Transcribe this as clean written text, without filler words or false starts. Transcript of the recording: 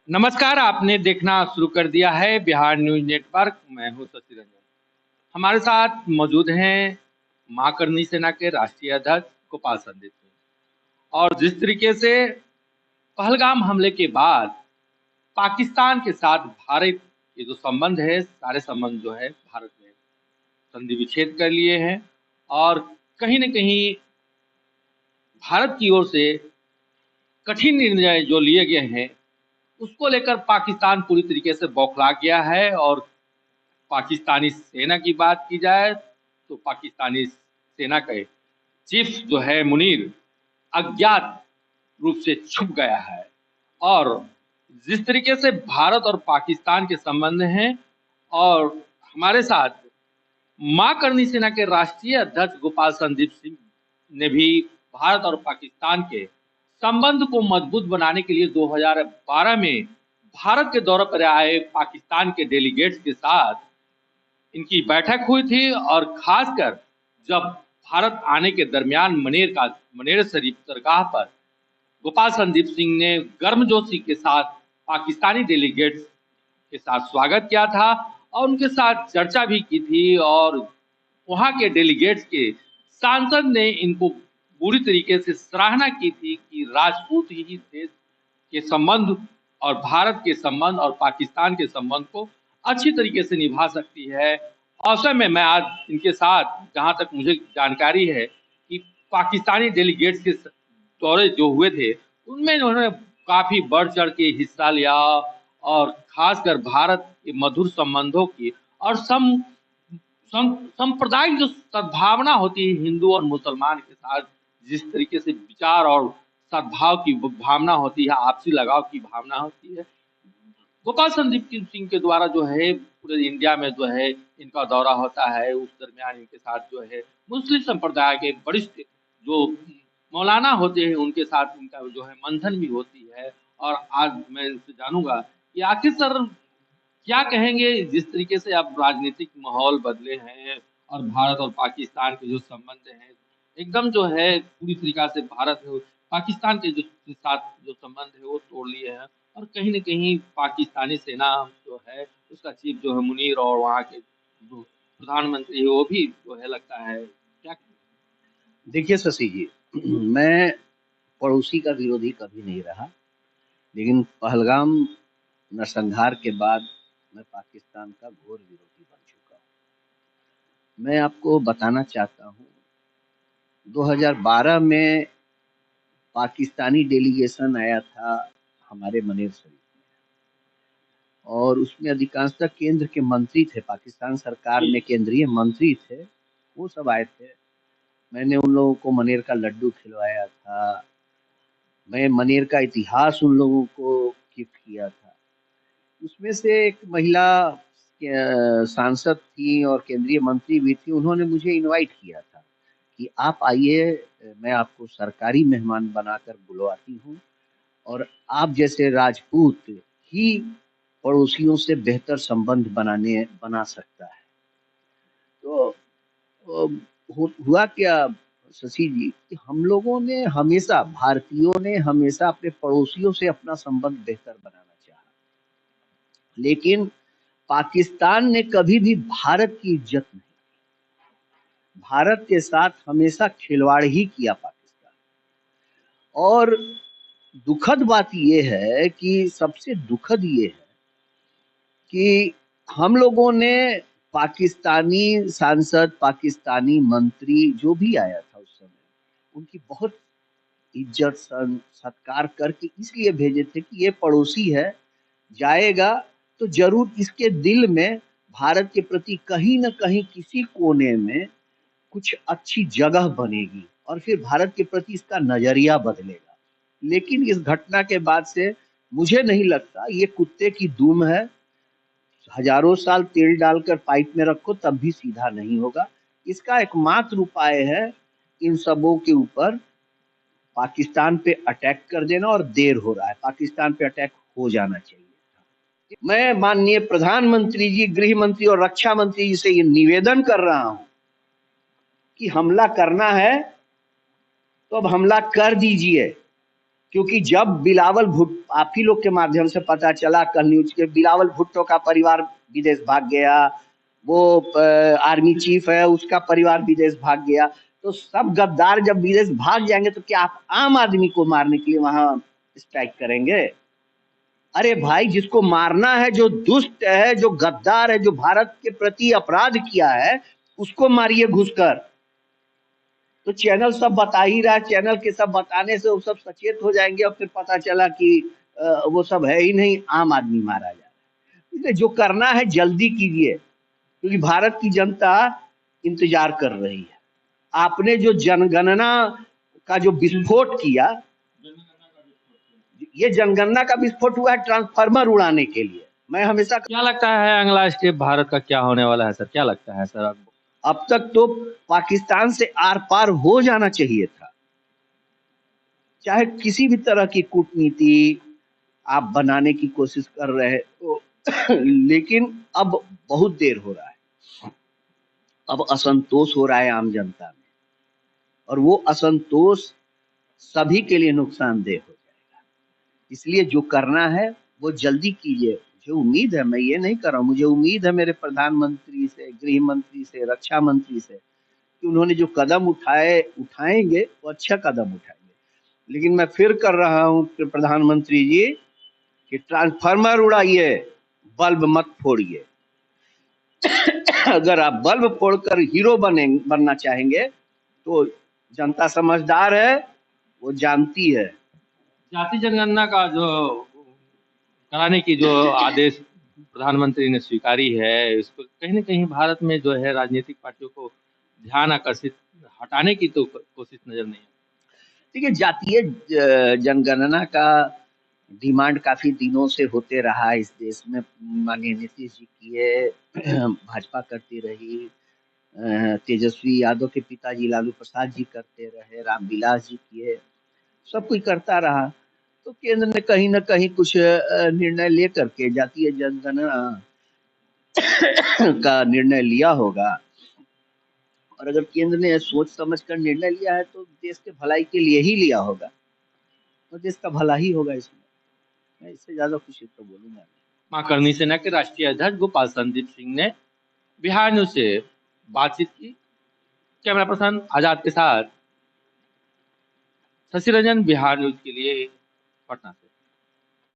नमस्कार, आपने देखना शुरू कर दिया है बिहार न्यूज नेटवर्क। मैं हूं शशि रंजन। हमारे साथ मौजूद हैं मां करणी सेना के राष्ट्रीय अध्यक्ष गोपाल संदीप सिंह। और जिस तरीके से पहलगाम हमले के बाद पाकिस्तान के साथ भारत के जो संबंध है, सारे संबंध जो है भारत ने संधि विच्छेद कर लिए हैं। और कहीं न कहीं भारत की ओर से कठिन निर्णय जो लिए गए हैं, उसको लेकर पाकिस्तान पूरी तरीके से बौखला गया है। और पाकिस्तानी सेना की बात की जाए तो पाकिस्तानी सेना के चीफ जो है मुनीर अज्ञात रूप से छुप गया है। और जिस तरीके से भारत और पाकिस्तान के संबंध हैं, और हमारे साथ मां करणी सेना के राष्ट्रीय अध्यक्ष गोपाल संदीप सिंह ने भी भारत और पाकिस्तान के संबंध को मजबूत बनाने के लिए 2012 में भारत के दौरे पर आए पाकिस्तान के डेलीगेट्स के साथ इनकी बैठक हुई थी। और खासकर जब भारत आने के दरमियान मनेर शरीफ दरगाह पर गोपाल संदीप सिंह ने गर्मजोशी के साथ पाकिस्तानी डेलीगेट्स के साथ स्वागत किया था और उनके साथ चर्चा भी की थी। और वहां के डेलीगेट्स के सांसद ने इनको पूरी तरीके से सराहना की थी कि राजपूत ही देश के संबंध और भारत के संबंध और पाकिस्तान के संबंध को अच्छी तरीके से निभा सकती है। अवसर में मैं आज इनके साथ, जहां तक मुझे जानकारी है कि पाकिस्तानी डेलीगेट्स के दौरे जो हुए थे उनमें उन्होंने काफी बढ़ चढ़ के हिस्सा लिया। और खासकर भारत के मधुर संबंधों की और सांप्रदायिक जो सद्भावना होती है हिंदू और मुसलमान के साथ, जिस तरीके से विचार और सद्भाव की भावना होती है, आपसी लगाव की भावना होती है, गोपाल संदीप सिंह के द्वारा जो है पूरे इंडिया में जो है इनका दौरा होता है। उस दरमियान इनके साथ जो है मुस्लिम संप्रदाय के वरिष्ठ जो मौलाना होते हैं उनके साथ इनका जो है मंथन भी होती है। और आज मैं इनसे जानूंगा कि आखिर सर क्या कहेंगे, जिस तरीके से अब राजनीतिक माहौल बदले हैं और भारत और पाकिस्तान के जो संबंध हैं एकदम जो है पूरी तरीका से भारत पाकिस्तान के जो साथ जो संबंध है वो तोड़ लिए हैं। और कहीं न कहीं पाकिस्तानी सेना जो है उसका चीफ जो है मुनीर और वहाँ के जो प्रधानमंत्री है वो भी जो है लगता है क्या। देखिए शशि जी, मैं पड़ोसी का विरोधी कभी नहीं रहा, लेकिन पहलगाम नरसंहार के बाद मैं पाकिस्तान का घोर विरोधी बन चुका हूँ। मैं आपको बताना चाहता हूँ, 2012 में पाकिस्तानी डेलीगेशन आया था हमारे मनेर शरीफ में, और उसमें अधिकांशतः केंद्र के मंत्री थे, पाकिस्तान सरकार में केंद्रीय मंत्री थे, वो सब आए थे। मैंने उन लोगों को मनेर का लड्डू खिलवाया था, मैं मनेर का इतिहास उन लोगों को गिफ्ट किया था। उसमें से एक महिला सांसद थी और केंद्रीय मंत्री भी थी, उन्होंने मुझे इनवाइट किया था कि आप आइए, मैं आपको सरकारी मेहमान बनाकर बुलवाती हूँ और आप जैसे राजपूत ही पड़ोसियों से बेहतर संबंध बना सकता है। तो हुआ क्या शशि जी कि हम लोगों ने हमेशा, भारतीयों ने हमेशा अपने पड़ोसियों से अपना संबंध बेहतर बनाना चाहा, लेकिन पाकिस्तान ने कभी भी भारत की इज्जत नहीं, भारत के साथ हमेशा खिलवाड़ ही किया पाकिस्तान। और दुखद बात यह है कि सबसे दुखद ये है कि हम लोगों ने पाकिस्तानी सांसद, पाकिस्तानी मंत्री जो भी आया था उस समय, उनकी बहुत इज्जत सत्कार करके इसलिए भेजे थे कि ये पड़ोसी है, जाएगा तो जरूर इसके दिल में भारत के प्रति कहीं न कहीं किसी कोने में कुछ अच्छी जगह बनेगी और फिर भारत के प्रति इसका नजरिया बदलेगा। लेकिन इस घटना के बाद से मुझे नहीं लगता, ये कुत्ते की दुम है, हजारों साल तेल डालकर पाइप में रखो तब भी सीधा नहीं होगा। इसका एकमात्र उपाय है इन सबों के ऊपर पाकिस्तान पे अटैक कर देना, और देर हो रहा है, पाकिस्तान पे अटैक हो जाना चाहिए। मैं माननीय प्रधानमंत्री जी, गृह मंत्री और रक्षा मंत्री जी से ये निवेदन कर रहा हूं कि हमला करना है तो अब हमला कर दीजिए, क्योंकि जब बिलावल भुट्टो, आप ही लोग के माध्यम से पता चला कल न्यूज के, बिलावल भुट्टो का परिवार विदेश भाग गया, वो आर्मी चीफ है उसका परिवार विदेश भाग गया, तो सब गद्दार जब विदेश भाग जाएंगे तो क्या आप आम आदमी को मारने के लिए वहां स्ट्राइक करेंगे? अरे भाई, जिसको मारना है, जो दुष्ट है, जो गद्दार है, जो भारत के प्रति अपराध किया है, उसको मारिए घुसकर। तो चैनल सब बता ही रहा है, चैनल के सब बताने से वो सब सचेत हो जाएंगे और फिर पता चला कि वो सब है ही नहीं, आम आदमी मारा जा रहा है। इसलिए जो करना है जल्दी कीजिए, क्योंकि भारत की जनता इंतजार कर रही है। आपने जो जनगणना का जो विस्फोट किया, ये जनगणना का विस्फोट हुआ है ट्रांसफार्मर उड़ाने के लिए। मैं हमेशा, क्या लगता है अगला स्टेप भारत का क्या होने वाला है सर? क्या लगता है सर आपको? अब तक तो पाकिस्तान से आर पार हो जाना चाहिए था, चाहे किसी भी तरह की कूटनीति आप बनाने की कोशिश कर रहे हैं तो लेकिन अब बहुत देर हो रहा है, अब असंतोष हो रहा है आम जनता में, और वो असंतोष सभी के लिए नुकसानदेह हो जाएगा। इसलिए जो करना है वो जल्दी कीजिए। मुझे उम्मीद है, मैं ये नहीं कर रहा हूँ, मुझे उम्मीद है मेरे प्रधानमंत्री से, गृह मंत्री से, रक्षा मंत्री से, कि उन्होंने जो कदम उठाएंगे वो अच्छा कदम उठाएंगे। लेकिन मैं फिर कर रहा हूँ कि प्रधानमंत्री जी कि ट्रांसफार्मर उड़ाइए, बल्ब मत फोड़िए। अगर आप बल्ब फोड़कर हीरो बनना चाहेंगे तो जनता समझदार है, वो जानती है। जाति जनगणना का जो कराने की जो आदेश प्रधानमंत्री ने स्वीकारी है, इसको कहीं न कहीं भारत में जो है राजनीतिक पार्टियों को ध्यान आकर्षित हटाने की तो कोशिश नजर नहीं आती। देखिए, जातीय जनगणना का डिमांड काफी दिनों से होते रहा इस देश में। माननीय नीतीश जी किए, भाजपा करती रही, तेजस्वी यादव के पिताजी लालू प्रसाद जी करते रहे, रामविलास जी किए, सब कोई करता रहा। तो केंद्र ने कहीं ना कहीं कुछ निर्णय लेकर के जातीय जनगणना का निर्णय लिया होगा। और अगर केंद्र ने सोच समझ कर निर्णय लिया है तो देश के भलाई के लिए ही लिया होगा, तो देश का भला ही होगा इसमें। मैं इससे ज्यादा कुछ तो बोलूंगा नहीं। मां करनी सेना के राष्ट्रीय अध्यक्ष गोपाल संदीप सिंह ने बिहार न्यूज से बातचीत की। कैमरा पर्सन आजाद के साथ शशि रंजन, बिहार न्यूज के लिए, पटना से।